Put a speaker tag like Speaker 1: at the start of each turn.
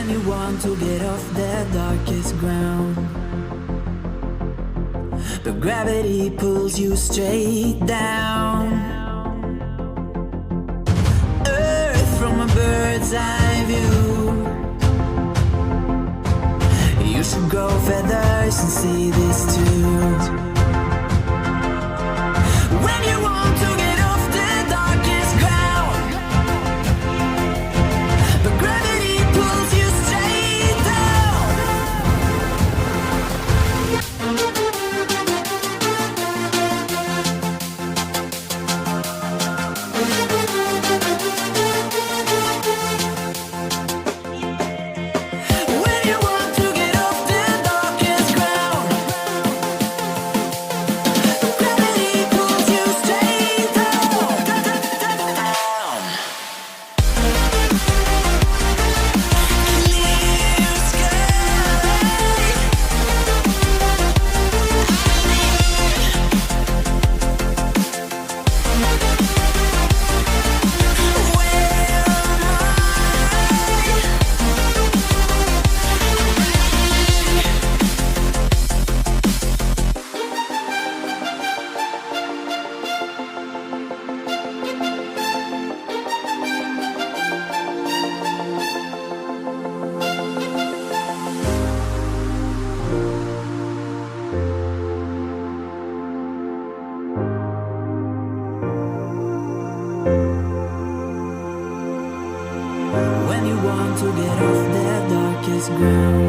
Speaker 1: When you want to get off the darkest ground, but gravity pulls you straight down. Earth from a bird's eye view. You should grow feathers and see this too. When you want to get off the darkest ground, but gravity pulls you straight down. When you want to get off the darkest ground, but gravity pulls you straight down. Clear sky. When you want to get off the darkest ground.